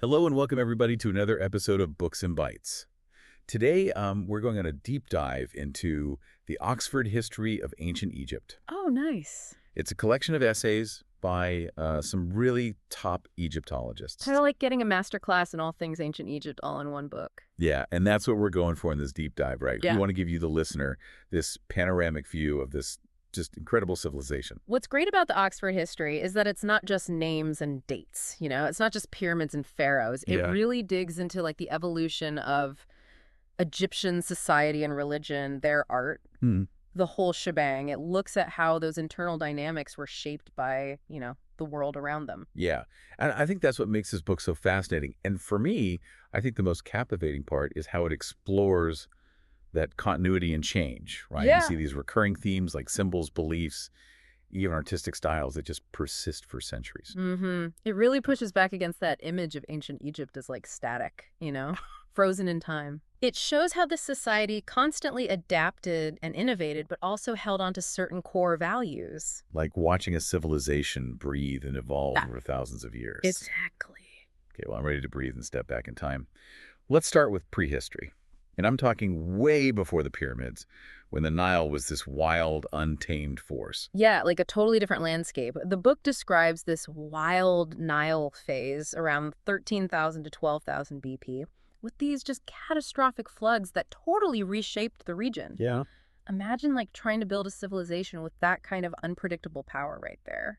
Hello and welcome everybody to another episode of Books and Bytes. Today, we're going on a deep dive into the Oxford History of Ancient Egypt. Oh, nice. It's a collection of essays by some really top Egyptologists. Kind of like getting a master class in all things ancient Egypt all in one book. Yeah, and that's what we're going for in this deep dive, right? Yeah. We want to give you, the listener, this panoramic view of this just incredible civilization. What's great about the Oxford history is that it's not just names and dates, It's not just pyramids and pharaohs. It Yeah. really digs into like the evolution of Egyptian society and religion, their art, the whole shebang. It looks at how those internal dynamics were shaped by, the world around them. Yeah, and I think that's what makes this book so fascinating. And for me, I think the most captivating part is how it explores that continuity and change, right? You Yeah. see these recurring themes like symbols, beliefs, even artistic styles that just persist for centuries. It really pushes back against that image of ancient Egypt as like static, frozen in time. It shows how this society constantly adapted and innovated, but also held on to certain core values. Like watching a civilization breathe and evolve Yeah. over thousands of years. Exactly. Okay, well, I'm ready to breathe and step back in time. Let's start with prehistory. And I'm talking way before the pyramids, when the Nile was this wild, untamed force. Yeah, like a totally different landscape. The book describes this wild Nile phase around 13,000 to 12,000 BP with these just catastrophic floods that totally reshaped the region. Yeah. Imagine like trying to build a civilization with that kind of unpredictable power right there.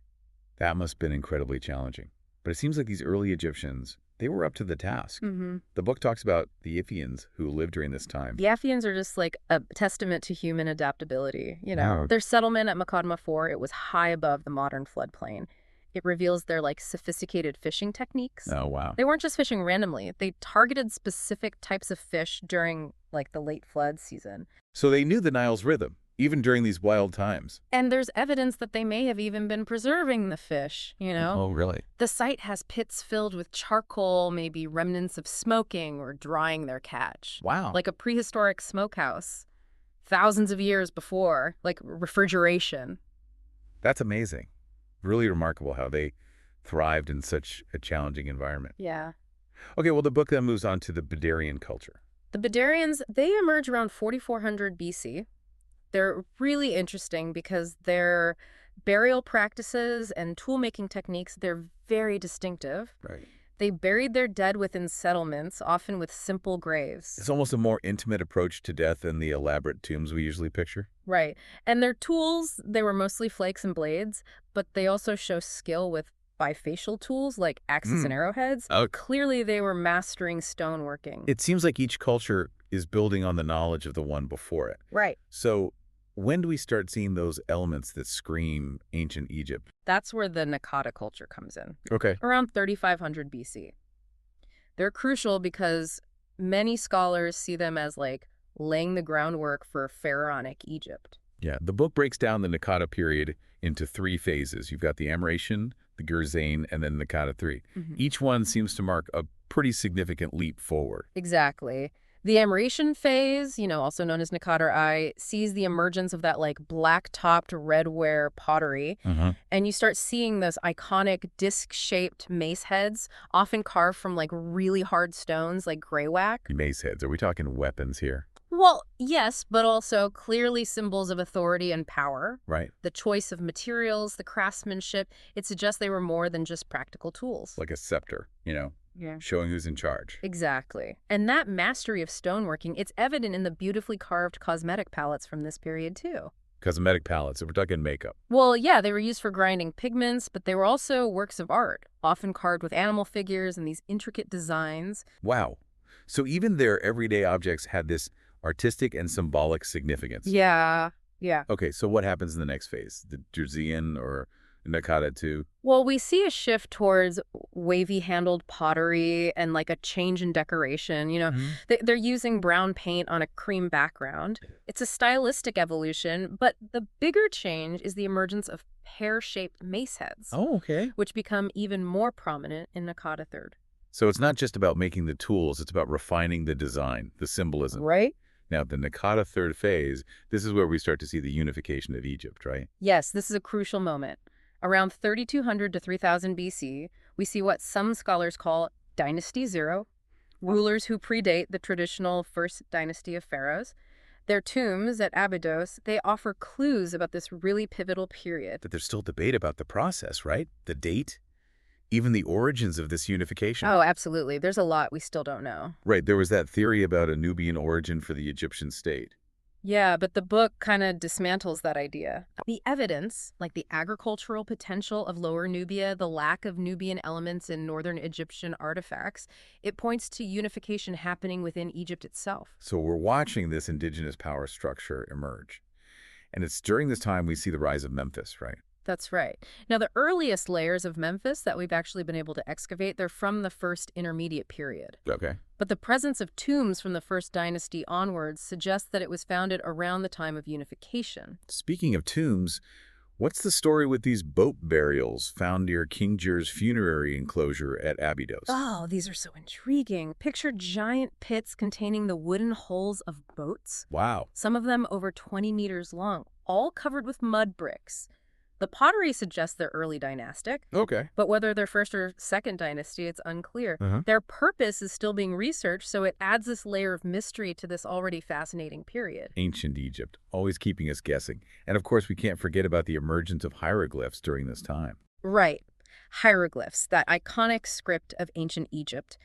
That must have been incredibly challenging. But it seems like these early Egyptians, they were up to the task. The book talks about the Ifians who lived during this time. The Afians are just like a testament to human adaptability. Wow. Their settlement at Makadma 4, it was high above the modern floodplain. It reveals their like sophisticated fishing techniques. Oh, wow. They weren't just fishing randomly. They targeted specific types of fish during like the late flood season. So they knew the Nile's rhythm, even during these wild times. And there's evidence that they may have even been preserving the fish, Oh, really? The site has pits filled with charcoal, maybe remnants of smoking or drying their catch. Wow. Like a prehistoric smokehouse, thousands of years before, like refrigeration. That's amazing. Really remarkable how they thrived in such a challenging environment. Yeah. Okay, well, the book then moves on to the Badarian culture. The Badarians, they emerge around 4400 BC. They're really interesting because their burial practices and tool-making techniques, they're very distinctive. Right. They buried their dead within settlements, often with simple graves. It's almost a more intimate approach to death than the elaborate tombs we usually picture. Right. And their tools, they were mostly flakes and blades, but they also show skill with bifacial tools like axes and arrowheads. Oh. Clearly, they were mastering stoneworking. It seems like each culture is building on the knowledge of the one before it. Right. So when do we start seeing those elements that scream ancient Egypt? That's where the Naqada culture comes in, Okay. around 3500 BC. They're crucial because many scholars see them as like laying the groundwork for pharaonic Egypt. Yeah, the book breaks down the Naqada period into three phases. You've got the Amratian, the Girzane, and then Naqada 3. Each one seems to mark a pretty significant leap forward. Exactly. The Amratian phase, also known as Naqada I, sees the emergence of that like black-topped redware pottery. And you start seeing those iconic disc-shaped mace heads, often carved from like really hard stones like greywack. Mace heads. Are we talking weapons here? Well, yes, but also clearly symbols of authority and power. Right. The choice of materials, the craftsmanship, it suggests they were more than just practical tools. Like a scepter, Yeah. showing who's in charge. Exactly. And that mastery of stoneworking, it's evident in the beautifully carved cosmetic palettes from this period, too. Cosmetic palettes, if we're talking makeup. Well, yeah, they were used for grinding pigments, but they were also works of art, often carved with animal figures and these intricate designs. Wow. So even their everyday objects had this artistic and symbolic significance. Yeah. Okay, so what happens in the next phase? The Girzine or Naqada 2? Well, we see a shift towards wavy-handled pottery and like a change in decoration. They're using brown paint on a cream background. It's a stylistic evolution, but the bigger change is the emergence of pear-shaped mace heads, Oh, okay. which become even more prominent in Naqada 3rd. So it's not just about making the tools, it's about refining the design, the symbolism. Right? Now, the Naqada 3rd phase, this is where we start to see the unification of Egypt, right? Yes, this is a crucial moment. Around 3200 to 3000 BC, we see what some scholars call Dynasty 0, rulers who predate the traditional first dynasty of pharaohs. Their tombs at Abydos, they offer clues about this really pivotal period. But there's still debate about the process, right? The date, even the origins of this unification. Oh, absolutely. There's a lot we still don't know. Right, there was that theory about a Nubian origin for the Egyptian state. Yeah, but the book kind of dismantles that idea. The evidence, like the agricultural potential of Lower Nubia, the lack of Nubian elements in northern Egyptian artifacts, it points to unification happening within Egypt itself. So we're watching this indigenous power structure emerge. And it's during this time we see the rise of Memphis, right? That's right. Now, the earliest layers of Memphis that we've actually been able to excavate, they're from the first intermediate period. Okay. But the presence of tombs from the first dynasty onwards suggests that it was founded around the time of unification. Speaking of tombs, what's the story with these boat burials found near King Jir's funerary enclosure at Abydos? Oh, these are so intriguing. Picture giant pits containing the wooden hulls of boats, Wow. some of them over 20 meters long, all covered with mud bricks. The pottery suggests they're early dynastic, Okay. but whether they're first or second dynasty, it's unclear. Uh-huh. Their purpose is still being researched, so it adds this layer of mystery to this already fascinating period. Ancient Egypt, always keeping us guessing. And of course, we can't forget about the emergence of hieroglyphs during this time. Right. Hieroglyphs, that iconic script of ancient Egypt.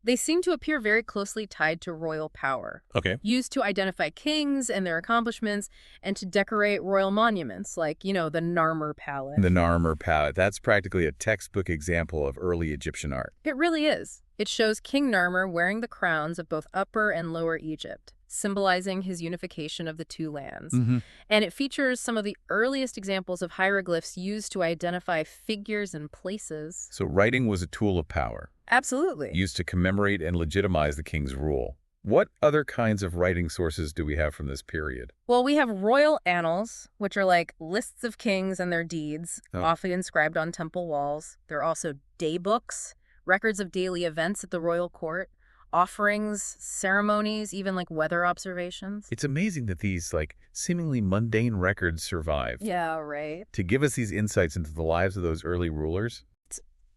They seem to appear very closely tied to royal power, Okay. used to identify kings and their accomplishments and to decorate royal monuments like, the Narmer Palace. The Narmer palette. That's practically a textbook example of early Egyptian art. It really is. It shows King Narmer wearing the crowns of both Upper and Lower Egypt, symbolizing his unification of the two lands. Mm-hmm. And it features some of the earliest examples of hieroglyphs used to identify figures and places. So writing was a tool of power, Absolutely. used to commemorate and legitimize the king's rule. What other kinds of writing sources do we have from this period? Well, we have royal annals, which are like lists of kings and their deeds, Oh. often inscribed on temple walls. There are also daybooks, records of daily events at the royal court, offerings, ceremonies, even like weather observations. It's amazing that these, seemingly mundane records survive. Yeah, right. To give us these insights into the lives of those early rulers.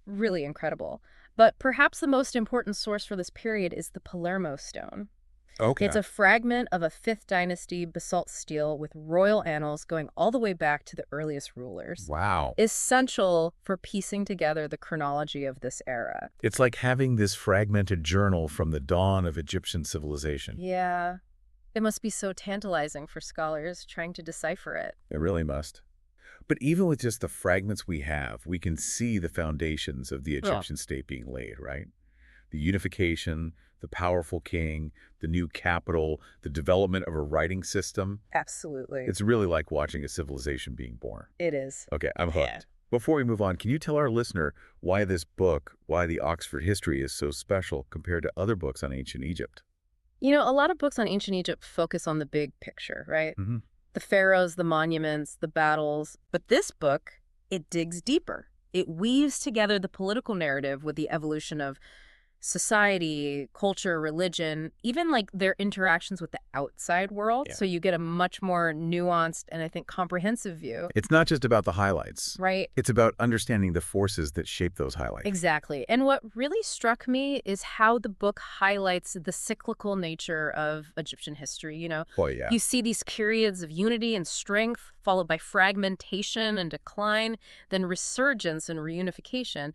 Really incredible. But perhaps the most important source for this period is the Palermo stone. Okay. It's a fragment of a 5th dynasty basalt stele with royal annals going all the way back to the earliest rulers. Wow. Essential for piecing together the chronology of this era. It's like having this fragmented journal from the dawn of Egyptian civilization. Yeah, it must be so tantalizing for scholars trying to decipher it. It really must. But even with just the fragments we have, we can see the foundations of the Egyptian state being laid, right? The unification, the powerful king, the new capital, the development of a writing system. Absolutely. It's really like watching a civilization being born. It is. Okay, I'm hooked. Yeah. Before we move on, can you tell our listener why this book, why the Oxford History is so special compared to other books on ancient Egypt? A lot of books on ancient Egypt focus on the big picture, right? Mm-hmm. The pharaohs, the monuments, the battles. But this book, it digs deeper. It weaves together the political narrative with the evolution of society, culture, religion, even like their interactions with the outside world. Yeah. So you get a much more nuanced and I think comprehensive view. It's not just about the highlights. Right? It's about understanding the forces that shape those highlights. Exactly. And what really struck me is how the book highlights the cyclical nature of Egyptian history. Oh, yeah. You see these periods of unity and strength, followed by fragmentation and decline, then resurgence and reunification.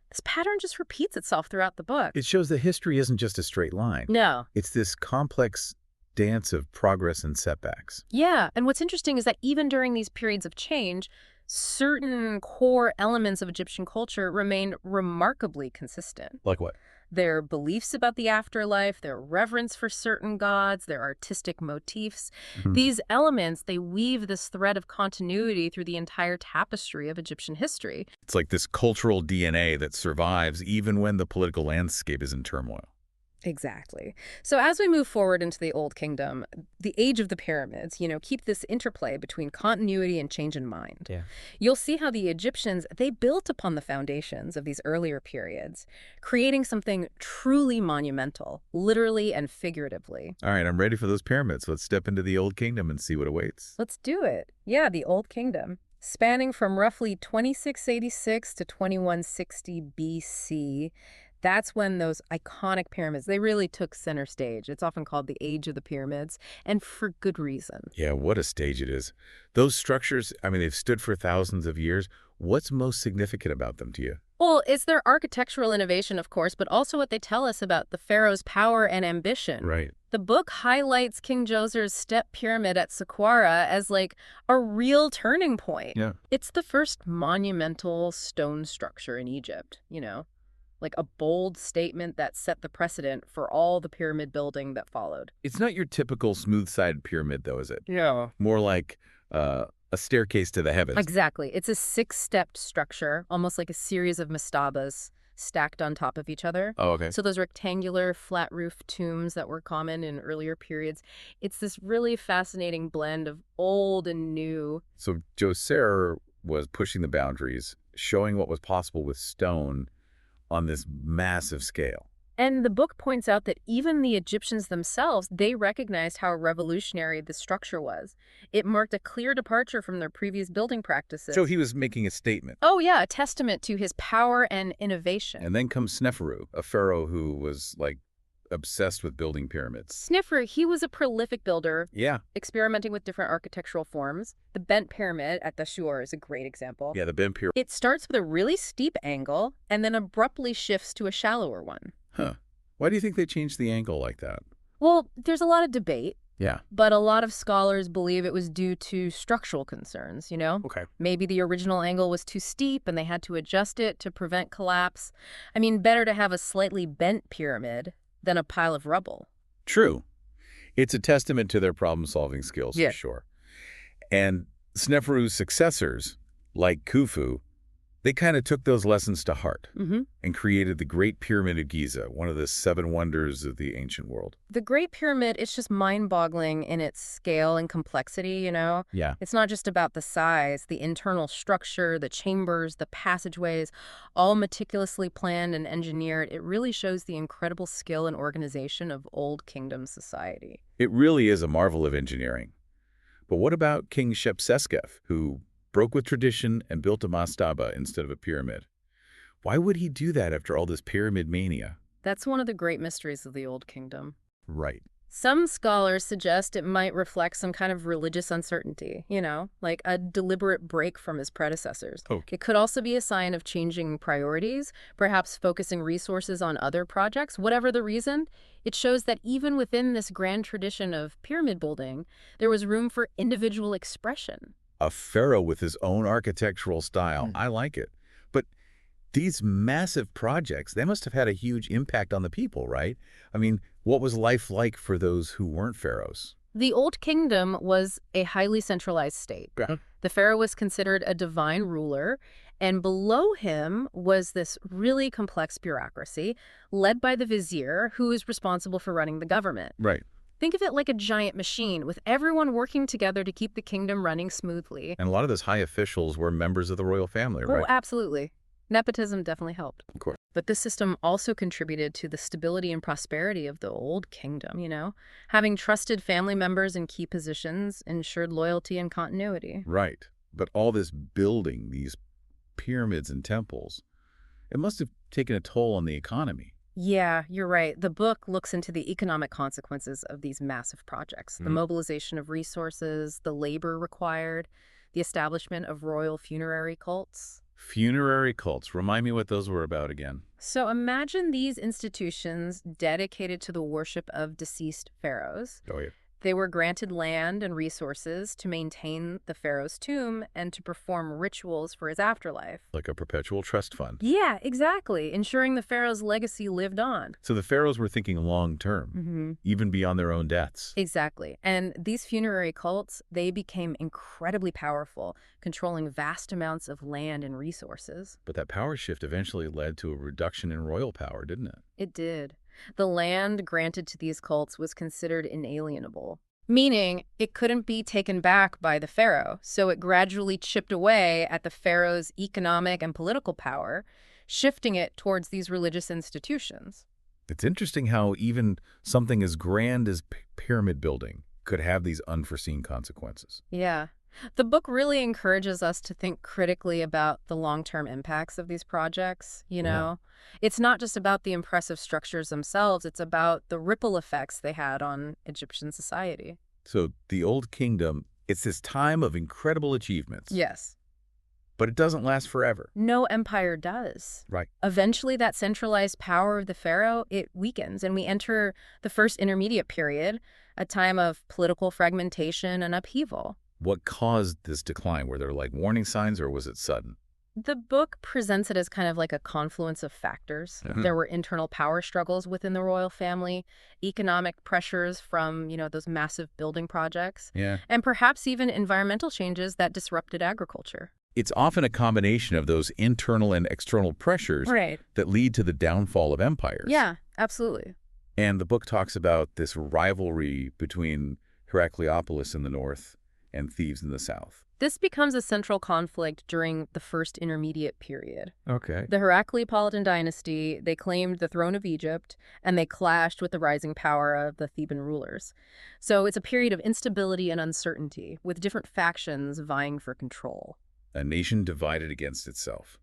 This pattern just repeats itself throughout the book. It shows that history isn't just a straight line. No. It's this complex dance of progress and setbacks. Yeah, and what's interesting is that even during these periods of change, certain core elements of Egyptian culture remain remarkably consistent. Like what? Their beliefs about the afterlife, their reverence for certain gods, their artistic motifs. Mhm. These elements, they weave this thread of continuity through the entire tapestry of Egyptian history. It's like this cultural DNA that survives even when the political landscape is in turmoil. Exactly. So as we move forward into the Old Kingdom, the age of the pyramids, keep this interplay between continuity and change in mind. Yeah. You'll see how the Egyptians, they built upon the foundations of these earlier periods, creating something truly monumental, literally and figuratively. All right, I'm ready for those pyramids. Let's step into the Old Kingdom and see what awaits. Let's do it. Yeah, the Old Kingdom. Spanning from roughly 2686 to 2160 BC, That's when those iconic pyramids, they really took center stage. It's often called the Age of the Pyramids, and for good reason. Yeah, what a stage it is. Those structures, I mean, they've stood for thousands of years. What's most significant about them to you? Well, it's their architectural innovation, of course, but also what they tell us about the pharaoh's power and ambition. Right. The book highlights King Djoser's step pyramid at Saqqara as like a real turning point. Yeah. It's the first monumental stone structure in Egypt, like a bold statement that set the precedent for all the pyramid building that followed. It's not your typical smooth-sided pyramid, though, is it? Yeah. More like a staircase to the heavens. Exactly. It's a six-stepped structure, almost like a series of mastabas stacked on top of each other. Oh, okay. So those rectangular, flat-roof tombs that were common in earlier periods, it's this really fascinating blend of old and new. So Djoser was pushing the boundaries, showing what was possible with stone on this massive scale. And the book points out that even the Egyptians themselves, they recognized how revolutionary the structure was. It marked a clear departure from their previous building practices. So he was making a statement. Oh, yeah, a testament to his power and innovation. And then comes Sneferu, a pharaoh who was, like, obsessed with building pyramids. Sniffer, he was a prolific builder, Yeah. experimenting with different architectural forms. The bent pyramid at Dashur is a great example. Yeah, the Ben pyramid. It starts with a really steep angle and then abruptly shifts to a shallower one. Huh. Why do you think they changed the angle like that? Well, there's a lot of debate, Yeah. but a lot of scholars believe it was due to structural concerns. Okay. Maybe the original angle was too steep and they had to adjust it to prevent collapse. I mean, better to have a slightly bent pyramid than a pile of rubble. True. It's a testament to their problem-solving skills, Yeah. for sure. And Sneferu's successors, like Khufu, they kind of took those lessons to heart and created the Great Pyramid of Giza, one of the 7 wonders of the ancient world. The Great Pyramid, it's just mind-boggling in its scale and complexity. Yeah. It's not just about the size, the internal structure, the chambers, the passageways, all meticulously planned and engineered. It really shows the incredible skill and organization of Old Kingdom society. It really is a marvel of engineering. But what about King Shepseskef, who broke with tradition and built a mastaba instead of a pyramid? Why would he do that after all this pyramid mania? That's one of the great mysteries of the Old Kingdom. Right. Some scholars suggest it might reflect some kind of religious uncertainty, like a deliberate break from his predecessors. Okay. It could also be a sign of changing priorities, perhaps focusing resources on other projects. Whatever the reason, it shows that even within this grand tradition of pyramid building, there was room for individual expression. A pharaoh with his own architectural style. I like it. But these massive projects, they must have had a huge impact on the people, right? I mean, what was life like for those who weren't pharaohs? The Old Kingdom was a highly centralized state. Yeah. The pharaoh was considered a divine ruler, and below him was this really complex bureaucracy led by the vizier, who is responsible for running the government. Right. Think of it like a giant machine with everyone working together to keep the kingdom running smoothly. And a lot of those high officials were members of the royal family, Oh, right? absolutely. Nepotism definitely helped. Of course. But this system also contributed to the stability and prosperity of the Old Kingdom. Having trusted family members in key positions ensured loyalty and continuity. Right. But all this building, these pyramids and temples, it must have taken a toll on the economy. Yeah, you're right. The book looks into the economic consequences of these massive projects, the mobilization of resources, the labor required, the establishment of royal funerary cults. Funerary cults. Remind me what those were about again. So imagine these institutions dedicated to the worship of deceased pharaohs. Oh, yeah. They were granted land and resources to maintain the pharaoh's tomb and to perform rituals for his afterlife. Like a perpetual trust fund. Yeah, exactly, ensuring the pharaoh's legacy lived on. So the pharaohs were thinking long term, even beyond their own deaths. Exactly. And these funerary cults, they became incredibly powerful, controlling vast amounts of land and resources. But that power shift eventually led to a reduction in royal power, didn't it? It did. The land granted to these cults was considered inalienable, meaning it couldn't be taken back by the pharaoh, so it gradually chipped away at the pharaoh's economic and political power, shifting it towards these religious institutions. It's interesting how even something as grand as pyramid building could have these unforeseen consequences. Yeah. The book really encourages us to think critically about the long-term impacts of these projects, you Yeah. know? It's not just about the impressive structures themselves, it's about the ripple effects they had on Egyptian society. So the Old Kingdom, it's this time of incredible achievements, Yes. but it doesn't last forever. No empire does. Right. Eventually, that centralized power of the pharaoh, it weakens, and we enter the first intermediate period, a time of political fragmentation and upheaval. What caused this decline? Were there like warning signs or was it sudden? The book presents it as kind of like a confluence of factors. There were internal power struggles within the royal family, economic pressures from, those massive building projects, Yeah. and perhaps even environmental changes that disrupted agriculture. It's often a combination of those internal and external pressures Right. that lead to the downfall of empires. Yeah, absolutely. And the book talks about this rivalry between Heracleopolis in the north and Thebes in the south. This becomes a central conflict during the first intermediate period. Okay. The Heracleopolitan dynasty, they claimed the throne of Egypt, and they clashed with the rising power of the Theban rulers. So it's a period of instability and uncertainty, with different factions vying for control. A nation divided against itself.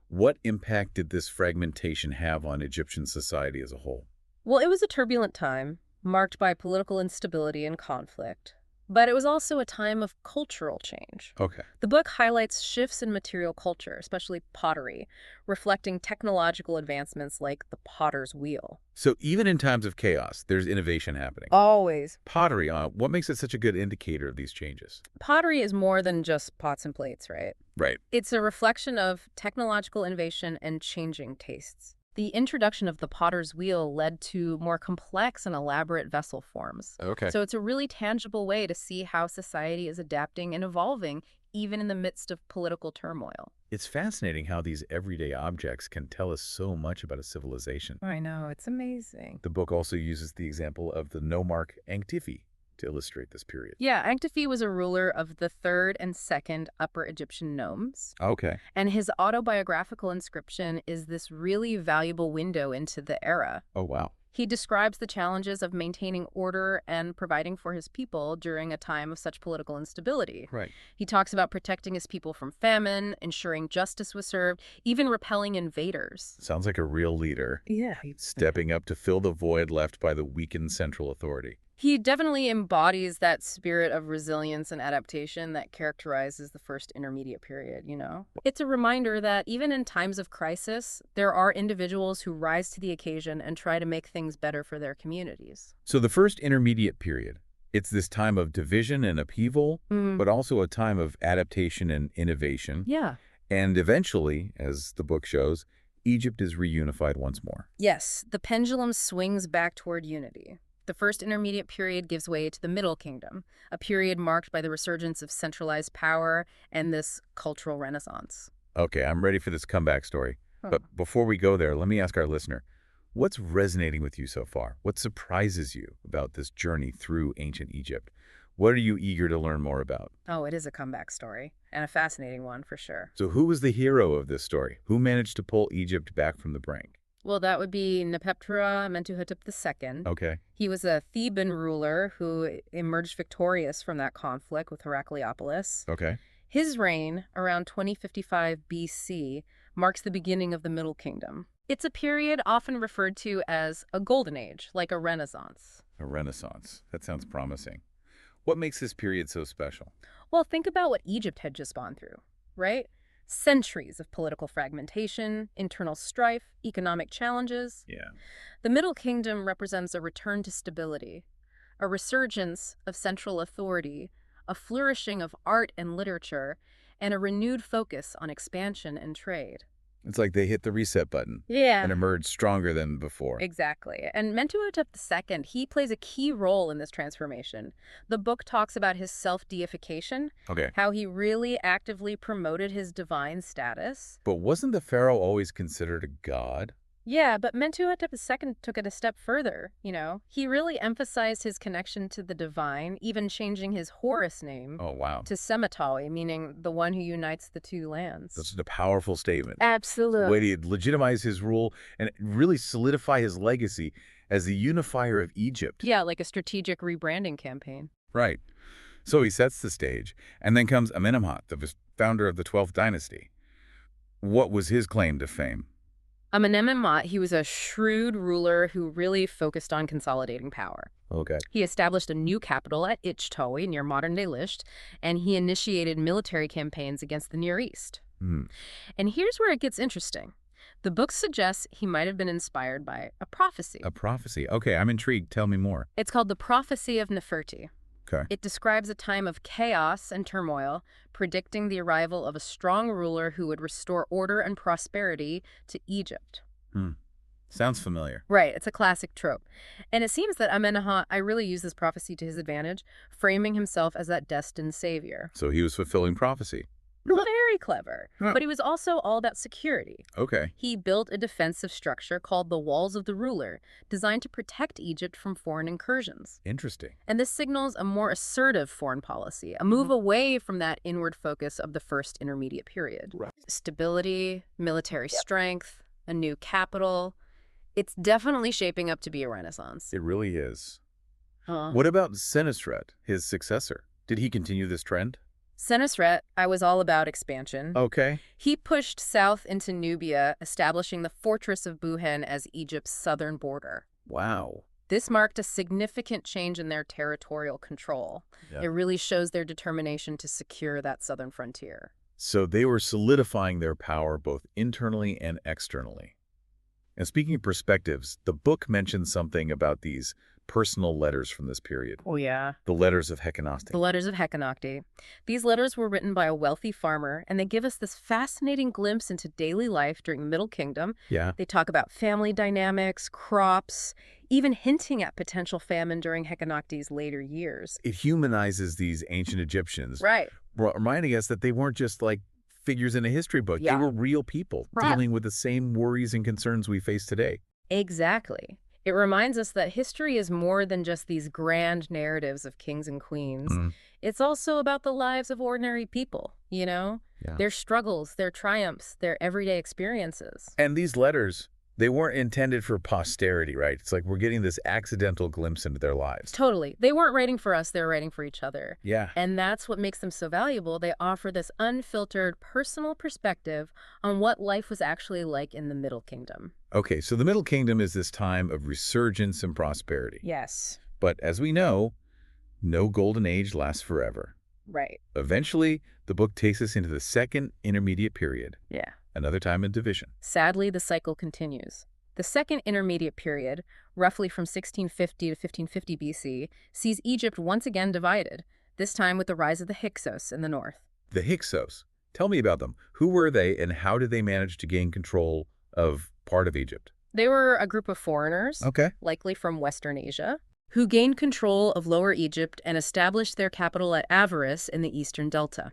What impact did this fragmentation have on Egyptian society as a whole? Well, it was a turbulent time, marked by political instability and conflict. But it was also a time of cultural change. Okay. The book highlights shifts in material culture, especially pottery, reflecting technological advancements like the potter's wheel. So even in times of chaos, there's innovation happening. Always. Pottery, what makes it such a good indicator of these changes? Pottery is more than just pots and plates, right? Right. It's a reflection of technological innovation and changing tastes. The introduction of the potter's wheel led to more complex and elaborate vessel forms. Okay. So it's a really tangible way to see how society is adapting and evolving, even in the midst of political turmoil. It's fascinating how these everyday objects can tell us so much about a civilization. I know, it's amazing. The book also uses the example of the nomarch Ankhtifi to illustrate this period. Yeah, Ankhtifi was a ruler of the 3rd and 2nd Upper Egyptian nomes. Okay. And his autobiographical inscription is this really valuable window into the era. Oh, wow. He describes the challenges of maintaining order and providing for his people during a time of such political instability. Right. He talks about protecting his people from famine, ensuring justice was served, even repelling invaders. Sounds like a real leader. Yeah. Stepping up to fill the void left by the weakened central authority. He definitely embodies that spirit of resilience and adaptation that characterizes the first intermediate period, It's a reminder that even in times of crisis, there are individuals who rise to the occasion and try to make things better for their communities. So the first intermediate period, it's this time of division and upheaval, but also a time of adaptation and innovation. Yeah. And eventually, as the book shows, Egypt is reunified once more. Yes, the pendulum swings back toward unity. The first intermediate period gives way to the Middle Kingdom, a period marked by the resurgence of centralized power and this cultural renaissance. Okay, I'm ready for this comeback story. But before we go there, let me ask our listener, what's resonating with you so far? What surprises you about this journey through ancient Egypt? What are you eager to learn more about? Oh, it is a comeback story, and a fascinating one for sure. So who was the hero of this story? Who managed to pull Egypt back from the brink? Well, that would be Mentuhotep II. Okay. He was a Theban ruler who emerged victorious from that conflict with Heracleopolis. Okay. His reign, around 2055 BC, marks the beginning of the Middle Kingdom. It's a period often referred to as a golden age, like a renaissance. A renaissance. That sounds promising. What makes this period so special? Well, think about what Egypt had just gone through, right? Centuries of political fragmentation, internal strife, economic challenges. Yeah. The Middle Kingdom represents a return to stability, a resurgence of central authority, a flourishing of art and literature, and a renewed focus on expansion and trade. It's like they hit the reset button Yeah. and emerged stronger than before. Exactly. And Mentuhotep II, he plays a key role in this transformation. The book talks about his self-deification, Okay. how he really actively promoted his divine status. But wasn't the pharaoh always considered a god? Yeah, but Mentuhotep II took it a step further, He really emphasized his connection to the divine, even changing his Horus name Oh, wow. to Semitawi, meaning the one who unites the two lands. That's a powerful statement. Absolutely. Way to legitimize his rule and really solidify his legacy as the unifier of Egypt. Yeah, like a strategic rebranding campaign. Right. So he sets the stage, and then comes Amenemhat, the founder of the 12th dynasty. What was his claim to fame? Amenemhat, he was a shrewd ruler who really focused on consolidating power. Okay. He established a new capital at Ichtawi near modern-day Lisht, and he initiated military campaigns against the Near East. Hmm. And here's where it gets interesting. The book suggests he might have been inspired by a prophecy. A prophecy. Okay, I'm intrigued. Tell me more. It's called the Prophecy of Neferti. Okay. It describes a time of chaos and turmoil, predicting the arrival of a strong ruler who would restore order and prosperity to Egypt. Sounds familiar. Right, it's a classic trope. And it seems that Amenemhat, I really used this prophecy to his advantage, framing himself as that destined savior. So he was fulfilling prophecy. Very clever. Huh. But he was also all about security. Okay. He built a defensive structure called the Walls of the Ruler, designed to protect Egypt from foreign incursions. Interesting. And this signals a more assertive foreign policy, a move away from that inward focus of the first intermediate period. Right. Stability, military strength, a new capital. It's definitely shaping up to be a renaissance. It really is. Huh. What about Senusret, his successor? Did he continue this trend? Senusret, I was all about expansion. Okay. He pushed south into Nubia, establishing the fortress of Buhen as Egypt's southern border. Wow. This marked a significant change in their territorial control. Yeah. It really shows their determination to secure that southern frontier. So they were solidifying their power both internally and externally. And speaking of perspectives, the book mentions something about these personal letters from this period. Oh, yeah. The letters of Hekanasti. The letters of Hekanakti. These letters were written by a wealthy farmer, and they give us this fascinating glimpse into daily life during the Middle Kingdom. Yeah. They talk about family dynamics, crops, even hinting at potential famine during Hekanakti's later years. It humanizes these ancient Egyptians, Right. reminding us that they weren't just like figures in a history book. Yeah. They were real people dealing with the same worries and concerns we face today. Exactly. It reminds us that history is more than just these grand narratives of kings and queens. It's also about the lives of ordinary people, you know? Yeah. Their struggles, their triumphs, their everyday experiences. And these letters, they weren't intended for posterity, right? It's like we're getting this accidental glimpse into their lives. Totally. They weren't writing for us, they were writing for each other. Yeah. And that's what makes them so valuable. They offer this unfiltered, personal perspective on what life was actually like in the Middle Kingdom. Okay, so the Middle Kingdom is this time of resurgence and prosperity. Yes. But as we know, no golden age lasts forever. Right. Eventually, the book takes us into the second intermediate period, Yeah. another time in division. Sadly, the cycle continues. The second intermediate period, roughly from 1650 to 1550 BC, sees Egypt once again divided, this time with the rise of the Hyksos in the north. The Hyksos. Tell me about them. Who were they and how did they manage to gain control of part of Egypt? They were a group of foreigners, Okay. likely from Western Asia, who gained control of Lower Egypt and established their capital at Avaris in the eastern delta.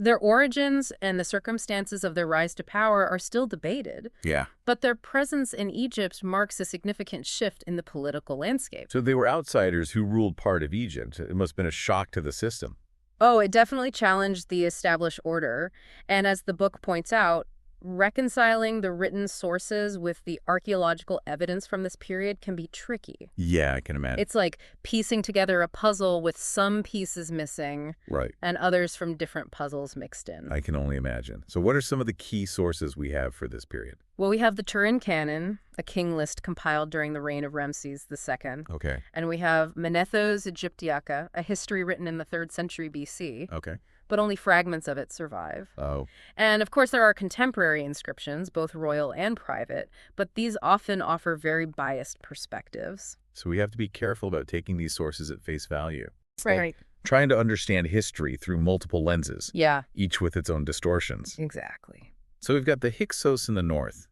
Their origins and the circumstances of their rise to power are still debated, Yeah. but their presence in Egypt marks a significant shift in the political landscape. So they were outsiders who ruled part of Egypt. It must have been a shock to the system. Oh, it definitely challenged the established order, and as the book points out, reconciling the written sources with the archaeological evidence from this period can be tricky. Yeah, I can imagine. It's like piecing together a puzzle with some pieces missing Right. and others from different puzzles mixed in. I can only imagine. So what are some of the key sources we have for this period? Well, we have the Turin Canon, a king list compiled during the reign of Ramses II. Okay. And we have Manetho's Aegyptiaca, a history written in the 3rd century BC, Okay. but only fragments of it survive. Oh. And of course, there are contemporary inscriptions, both royal and private, but these often offer very biased perspectives. So we have to be careful about taking these sources at face value. Right. Trying to understand history through multiple lenses, Yeah, each with its own distortions. exactly. So we've got the Hyksos in the north.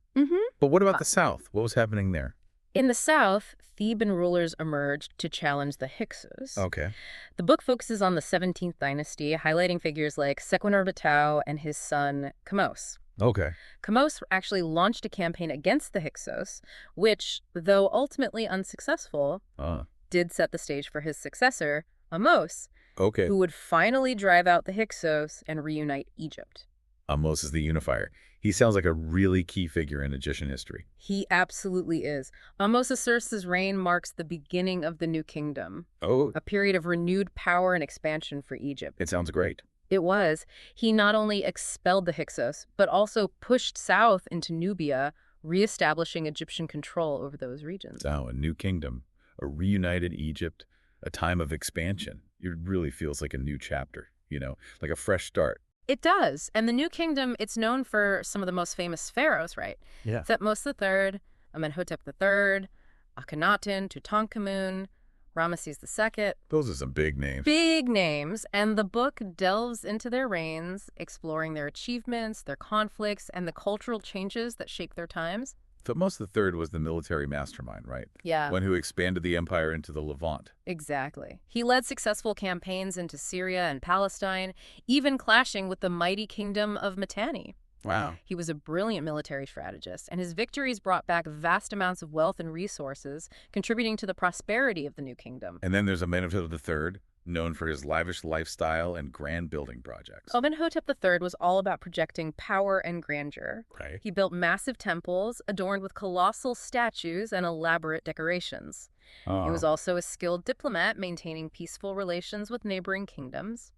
But what about the south? What was happening there? In the south, Theban rulers emerged to challenge the Hyksos. Okay. The book focuses on the 17th dynasty, highlighting figures like Seqenenre-Betau and his son, Kamose. Okay. Kamose actually launched a campaign against the Hyksos, which, though ultimately unsuccessful, did set the stage for his successor, Ahmose, Okay. who would finally drive out the Hyksos and reunite Egypt. Moses the Unifier. He sounds like a really key figure in Egyptian history. He absolutely is. Ahmose reign marks the beginning of the New Kingdom, Oh, a period of renewed power and expansion for Egypt. it sounds great. It was. He not only expelled the Hyksos, but also pushed south into Nubia, reestablishing Egyptian control over those regions. So, a new kingdom, a reunited Egypt, a time of expansion. It really feels like a new chapter, like a fresh start. It does. And the New Kingdom, it's known for some of the most famous pharaohs, right? Yeah. Thutmose III, Amenhotep III, Akhenaten, Tutankhamun, Ramesses II. Those are some big names. Big names. And the book delves into their reigns, exploring their achievements, their conflicts, and the cultural changes that shaped their times. Thutmose III was the military mastermind, right? Yeah. One who expanded the empire into the Levant. Exactly. He led successful campaigns into Syria and Palestine, even clashing with the mighty kingdom of Mitanni. Wow. He was a brilliant military strategist, and his victories brought back vast amounts of wealth and resources, contributing to the prosperity of the new kingdom. And then there's Amenhotep III, known for his lavish lifestyle and grand building projects. Amenhotep III was all about projecting power and grandeur. Right. He built massive temples adorned with colossal statues and elaborate decorations. Oh. He was also a skilled diplomat, maintaining peaceful relations with neighboring kingdoms.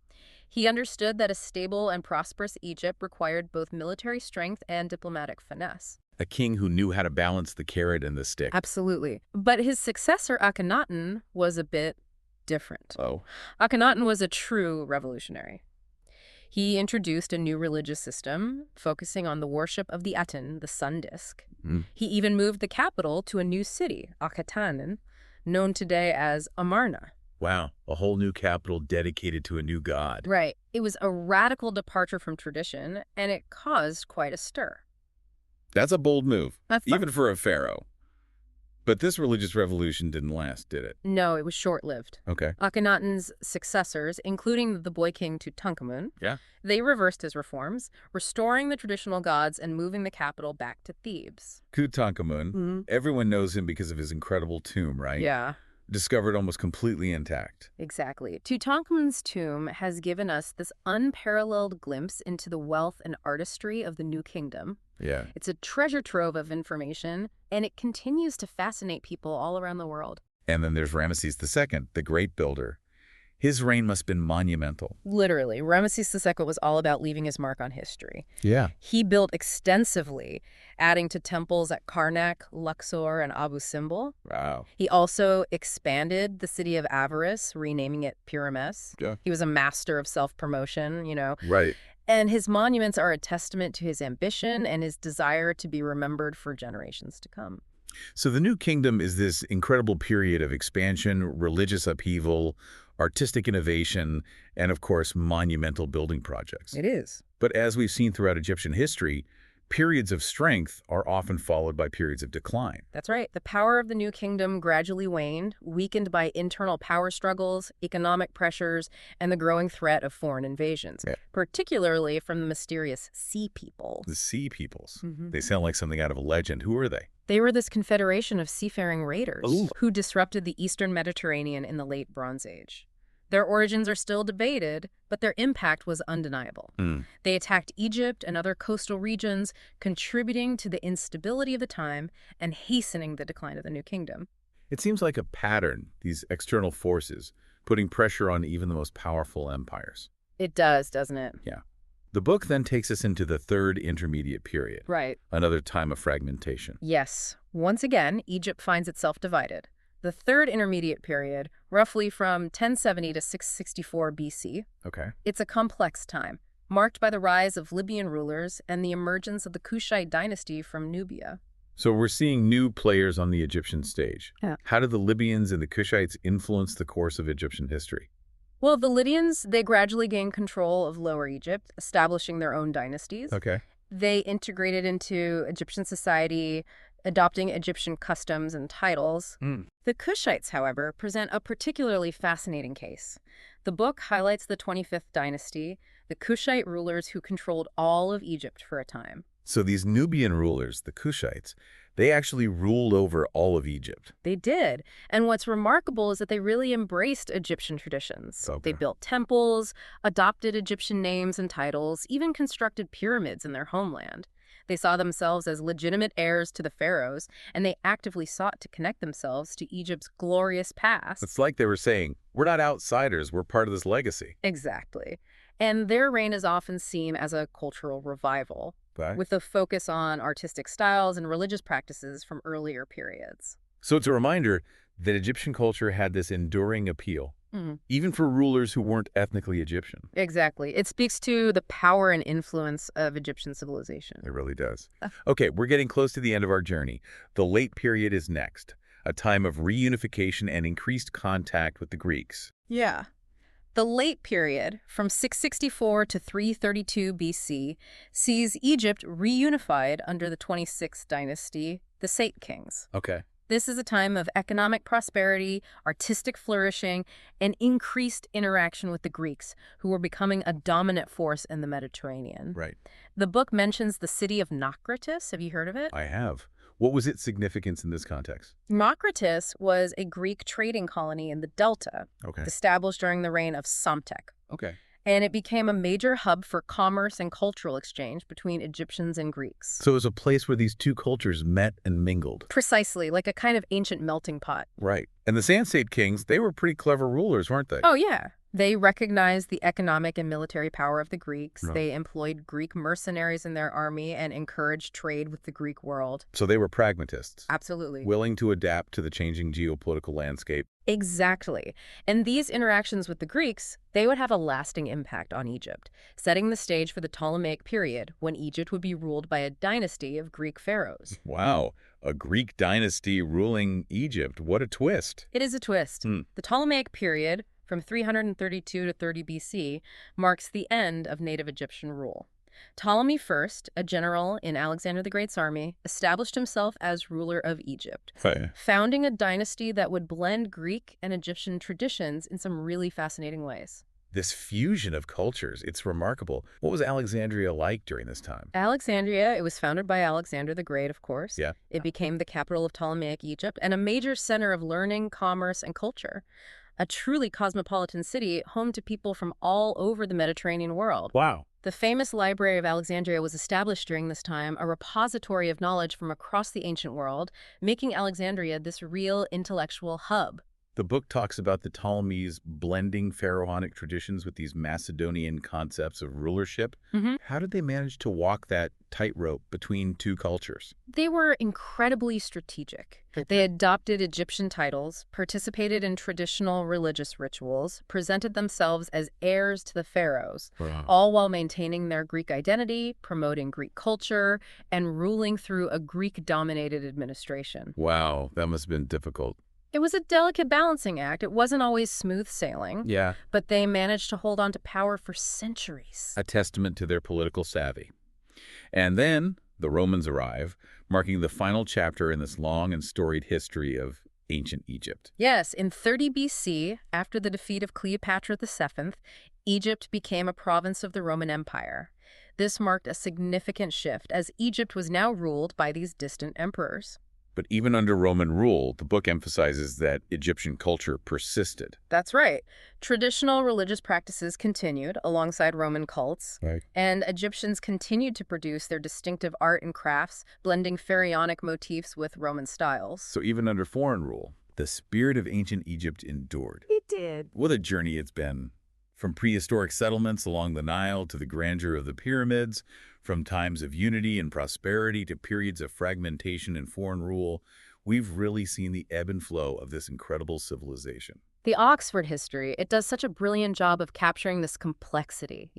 He understood that a stable and prosperous Egypt required both military strength and diplomatic finesse. A king who knew how to balance the carrot and the stick. Absolutely. But his successor, Akhenaten, was a bit different. Oh. Akhenaten was a true revolutionary. He introduced a new religious system, focusing on the worship of the Aten, the sun disk. He even moved the capital to a new city, Akhetanen, known today as Amarna. Wow, a whole new capital dedicated to a new god. Right. It was a radical departure from tradition, and it caused quite a stir. That's a bold move, That's even for a pharaoh. But this religious revolution didn't last, did it? No, it was short-lived. Okay. Akhenaten's successors, including the boy king Tutankhamun, they reversed his reforms, restoring the traditional gods and moving the capital back to Thebes. Tutankhamun, everyone knows him because of his incredible tomb, right? Yeah. Discovered almost completely intact. Exactly. Tutankhamun's tomb has given us this unparalleled glimpse into the wealth and artistry of the New Kingdom. Yeah. It's a treasure trove of information, and it continues to fascinate people all around the world. And then there's Ramesses II, the great builder. His reign must have been monumental. Literally, Ramesses II was all about leaving his mark on history. Yeah. He built extensively, adding to temples at Karnak, Luxor, and Abu Simbel. Wow. He also expanded the city of Avaris, renaming it Pyramus. Yeah. He was a master of self-promotion, Right. And his monuments are a testament to his ambition and his desire to be remembered for generations to come. So the New Kingdom is this incredible period of expansion, religious upheaval, artistic innovation, and of course, monumental building projects. It is. But as we've seen throughout Egyptian history, periods of strength are often followed by periods of decline. That's right. The power of the New Kingdom gradually waned, weakened by internal power struggles, economic pressures, and the growing threat of foreign invasions, particularly from the mysterious Sea Peoples. The Sea Peoples. They sound like something out of a legend. Who are they? They were this confederation of seafaring raiders who disrupted the Eastern Mediterranean in the late Bronze Age. Their origins are still debated, but their impact was undeniable. They attacked Egypt and other coastal regions, contributing to the instability of the time and hastening the decline of the New Kingdom. It seems like a pattern, these external forces, putting pressure on even the most powerful empires. It does, doesn't it? Yeah. The book then takes us into the third intermediate period. Right. Another time of fragmentation. Yes. Once again, Egypt finds itself divided. The third intermediate period, roughly from 1070 to 664 BC, it's a complex time, marked by the rise of Libyan rulers and the emergence of the Kushite dynasty from Nubia. So we're seeing new players on the Egyptian stage. Yeah. How did the Libyans and the Kushites influence the course of Egyptian history? Well, the Lydians, they gradually gained control of Lower Egypt, establishing their own dynasties. They integrated into Egyptian society, adopting Egyptian customs and titles. The Kushites, however, present a particularly fascinating case. The book highlights the 25th dynasty, the Kushite rulers who controlled all of Egypt for a time. So these Nubian rulers, the Kushites, They actually ruled over all of Egypt. They did. And what's remarkable is that they really embraced Egyptian traditions. They Okay. built temples, adopted Egyptian names and titles, even constructed pyramids in their homeland. They saw themselves as legitimate heirs to the pharaohs, and they actively sought to connect themselves to Egypt's glorious past. It's like they were saying, we're not outsiders, we're part of this legacy. Exactly. And their reign is often seen as a cultural revival, Okay. with a focus on artistic styles and religious practices from earlier periods. So it's a reminder that Egyptian culture had this enduring appeal, Mhm. even for rulers who weren't ethnically Egyptian. Exactly. It speaks to the power and influence of Egyptian civilization. It really does. Okay, we're getting close to the end of our journey. The late period is next, a time of reunification and increased contact with the Greeks. Yeah. The late period, from 664 to 332 BC, sees Egypt reunified under the 26th dynasty, the Sate kings. Okay. This is a time of economic prosperity, artistic flourishing, and increased interaction with the Greeks, who were becoming a dominant force in the Mediterranean. Right. The book mentions the city of Naucratis. Have you heard of it? I have. What was its significance in this context? Naucratis was a Greek trading colony in the Delta, Okay. established during the reign of Psamtik. Okay. And it became a major hub for commerce and cultural exchange between Egyptians and Greeks. So it was a place where these two cultures met and mingled. Precisely, like a kind of ancient melting pot. Right. And the Sansate kings, they were pretty clever rulers, weren't they? Oh, yeah. They recognized the economic and military power of the Greeks. Right. They employed Greek mercenaries in their army and encouraged trade with the Greek world. So they were pragmatists, Absolutely. willing to adapt to the changing geopolitical landscape. Exactly. And these interactions with the Greeks, they would have a lasting impact on Egypt, setting the stage for the Ptolemaic period, when Egypt would be ruled by a dynasty of Greek pharaohs. Wow, a Greek dynasty ruling Egypt. What a twist. It is a twist. Hmm. The Ptolemaic period, from 332 to 30 BC, marks the end of native Egyptian rule. Ptolemy I, a general in Alexander the Great's army, established himself as ruler of Egypt, founding a dynasty that would blend Greek and Egyptian traditions in some really fascinating ways. This fusion of cultures, it's remarkable. What was Alexandria like during this time? Alexandria, it was founded by Alexander the Great, of course. Yeah. It became the capital of Ptolemaic Egypt and a major center of learning, commerce, and culture. A truly cosmopolitan city, home to people from all over the Mediterranean world. Wow. The famous Library of Alexandria was established during this time, a repository of knowledge from across the ancient world, making Alexandria this real intellectual hub. The book talks about the Ptolemies blending pharaonic traditions with these Macedonian concepts of rulership. Mhm. How did they manage to walk that tightrope between two cultures? They were incredibly strategic. They adopted Egyptian titles, participated in traditional religious rituals, presented themselves as heirs to the pharaohs, Wow. all while maintaining their Greek identity, promoting Greek culture, and ruling through a Greek-dominated administration. Wow, that must have been difficult. It was a delicate balancing act. It wasn't always smooth sailing, Yeah, but they managed to hold on to power for centuries. a testament to their political savvy. And then the Romans arrive, marking the final chapter in this long and storied history of ancient Egypt. Yes, in 30 BC, after the defeat of Cleopatra VII, Egypt became a province of the Roman Empire. This marked a significant shift, as Egypt was now ruled by these distant emperors. But even under Roman rule, the book emphasizes that Egyptian culture persisted. That's right. Traditional religious practices continued alongside Roman cults, Right. and Egyptians continued to produce their distinctive art and crafts, blending pharaonic motifs with Roman styles. So even under foreign rule, the spirit of ancient Egypt endured. It did. What a journey it's been. From prehistoric settlements along the Nile to the grandeur of the pyramids, from times of unity and prosperity to periods of fragmentation and foreign rule, we've really seen the ebb and flow of this incredible civilization. The Oxford history, it does such a brilliant job of capturing this complexity,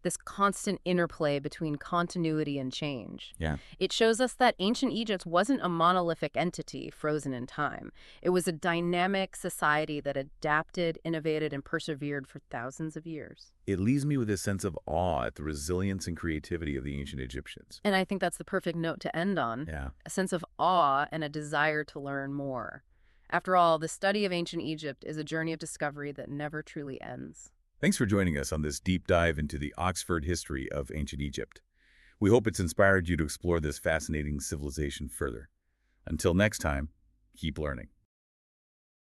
this constant interplay between continuity and change. Yeah. It shows us that ancient Egypt wasn't a monolithic entity frozen in time. It was a dynamic society that adapted, innovated, and persevered for thousands of years. It leaves me with a sense of awe at the resilience and creativity of the ancient Egyptians. And I think that's the perfect note to end on, Yeah. a sense of awe and a desire to learn more. After all, the study of ancient Egypt is a journey of discovery that never truly ends. Thanks for joining us on this deep dive into the Oxford history of ancient Egypt. We hope it's inspired you to explore this fascinating civilization further. Until next time, keep learning.